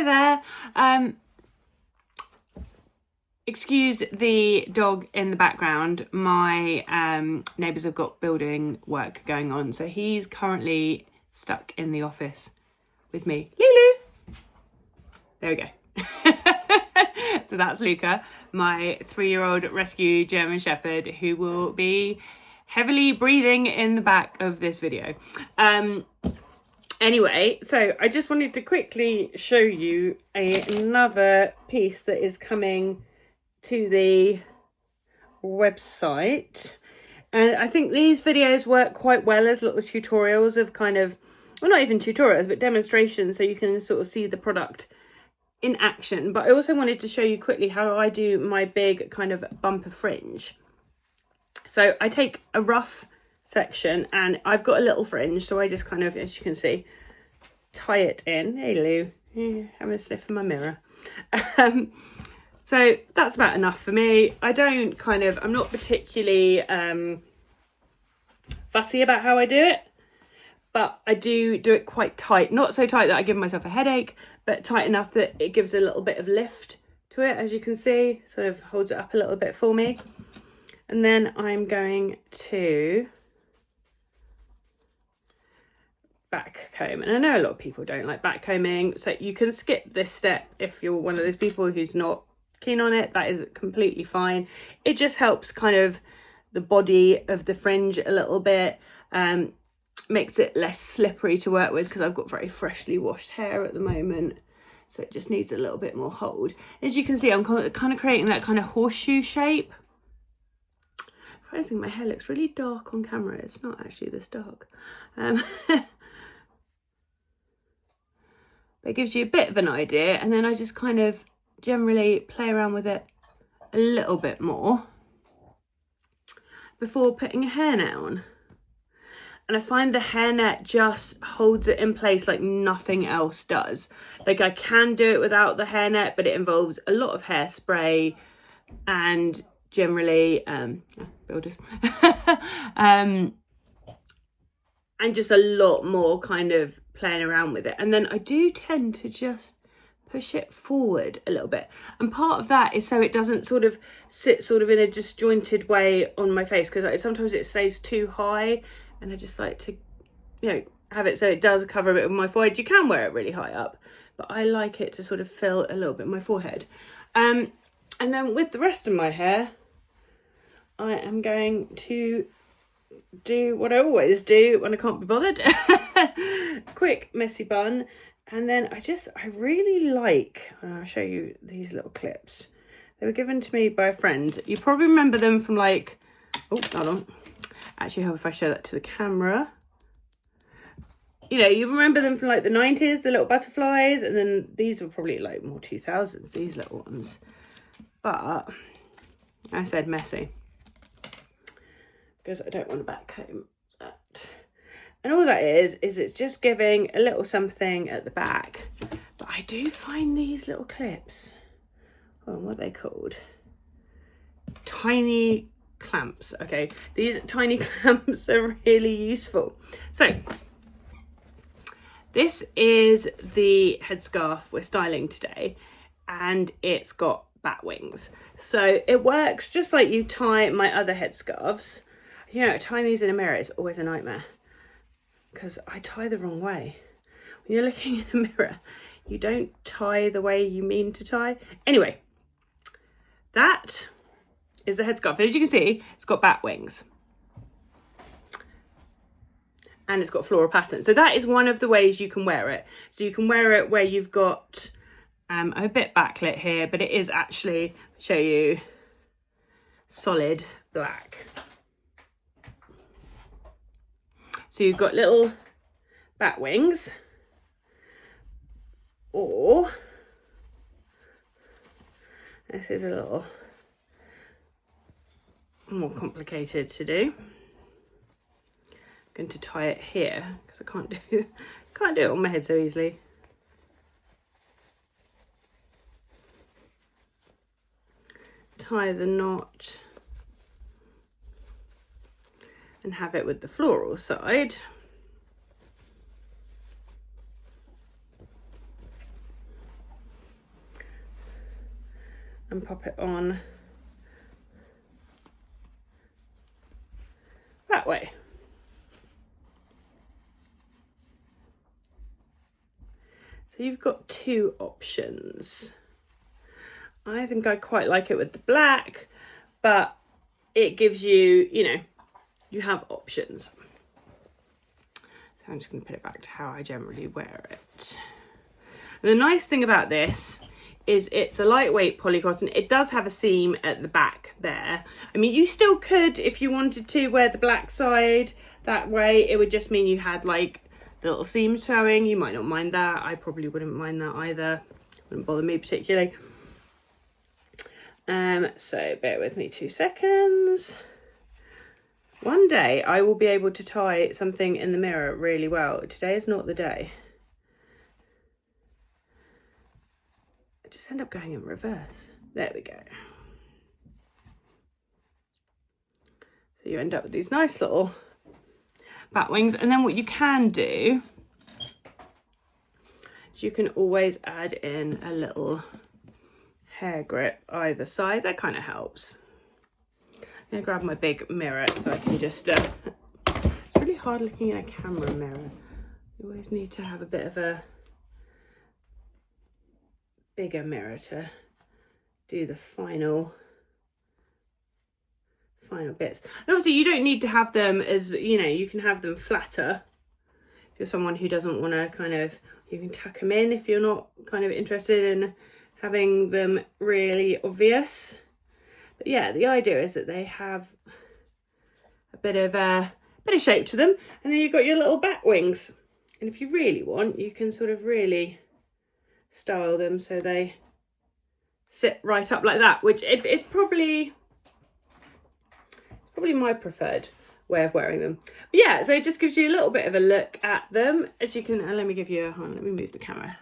Hi there. Excuse the dog in the background. My neighbours have got building work going on, so he's currently stuck in the office with me. Lulu! There we go. So that's Luca, my 3-year-old rescue German Shepherd, who will be heavily breathing in the back of this video. Anyway, so I just wanted to quickly show you another piece that is coming to the website. And I think these videos work quite well as little tutorials of kind of, well, not even tutorials, but demonstrations, so you can sort of see the product in action. But I also wanted to show you quickly how I do my big kind of bumper fringe. So I take a rough section and I've got a little fringe, so I just kind of, as you can see, tie it in. Hey Lou, having a sniff in my mirror. So that's about enough for me. I'm not particularly fussy about how I do it, but I do it quite tight. Not so tight that I give myself a headache, but tight enough that it gives a little bit of lift to it, as you can see, sort of holds it up a little bit for me. And then I'm going to back comb, and I know a lot of people don't like back combing, so you can skip this step if you're one of those people who's not keen on it. That is completely fine. It just helps kind of the body of the fringe a little bit, makes it less slippery to work with, because I've got very freshly washed hair at the moment, so it just needs a little bit more hold. As you can see, I'm kind of creating that kind of horseshoe shape. Surprisingly, my hair looks really dark on camera. It's not actually this dark. But it gives you a bit of an idea, and then I just kind of generally play around with it a little bit more before putting a hairnet on. And I find the hairnet just holds it in place like nothing else does. Like, I can do it without the hairnet, but it involves a lot of hairspray and generally builders and just a lot more kind of playing around with it. And then I do tend to just push it forward a little bit, and part of that is so it doesn't sort of sit sort of in a disjointed way on my face, because sometimes it stays too high, and I just like to, you know, have it so it does cover a bit of my forehead. You can wear it really high up, but I like it to sort of fill a little bit of my forehead. And then with the rest of my hair, I am going to do what I always do when I can't be bothered. Quick messy bun. And then I really like, and I'll show you these little clips. They were given to me by a friend. You probably remember them from like, oh, hold on. Actually, how if I show that to the camera? You know, you remember them from like the 90s, the little butterflies, and then these were probably like more 2000s, these little ones. But I said messy, because I don't want to back comb that. And all that is it's just giving a little something at the back. But I do find these little clips, hold on, what are they called? Tiny clamps. Okay, these tiny clamps are really useful. So this is the headscarf we're styling today, and it's got bat wings. So it works just like you tie my other headscarves. You know, tying these in a mirror is always a nightmare, because I tie the wrong way. When you're looking in a mirror, you don't tie the way you mean to tie. Anyway, that is the headscarf. As you can see, it's got bat wings. And it's got floral pattern. So that is one of the ways you can wear it. So you can wear it where you've got a bit backlit here, but it is actually, I'll show you, solid black. So you've got little bat wings, or this is a little more complicated to do. I'm going to tie it here because I can't do it on my head so easily. Tie the knot and have it with the floral side. and pop it on that way. So you've got two options. I think I quite like it with the black, but it gives you, you know, you have options. So I'm just going to put it back to how I generally wear it. And the nice thing about this is it's a lightweight polycotton. It does have a seam at the back there. I mean, you still could, if you wanted to, wear the black side that way. It would just mean you had like the little seam showing. You might not mind that. I probably wouldn't mind that either. Wouldn't bother me particularly. So bear with me 2 seconds. One day I will be able to tie something in the mirror really well. Today is not the day. I just end up going in reverse. There we go. So you end up with these nice little bat wings. And then what you can do is you can always add in a little hair grip either side. That kind of helps. I'm going to grab my big mirror so I can just... it's really hard looking in a camera mirror. You always need to have a bit of a bigger mirror to do the final bits. And obviously you don't need to have them as, you know, you can have them flatter. If you're someone who doesn't want to kind of, you can tuck them in if you're not kind of interested in having them really obvious. But yeah, the idea is that they have a bit of shape to them, and then you've got your little bat wings. And if you really want, you can sort of really style them so they sit right up like that, which it's probably my preferred way of wearing them. But yeah, so it just gives you a little bit of a look at them. As you can, let me give you, let me move the camera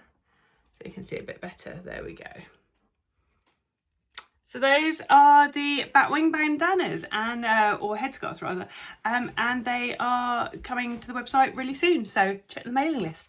so you can see it a bit better. There we go. So those are the batwing bandanas and or headscarves rather, and they are coming to the website really soon, so check the mailing list.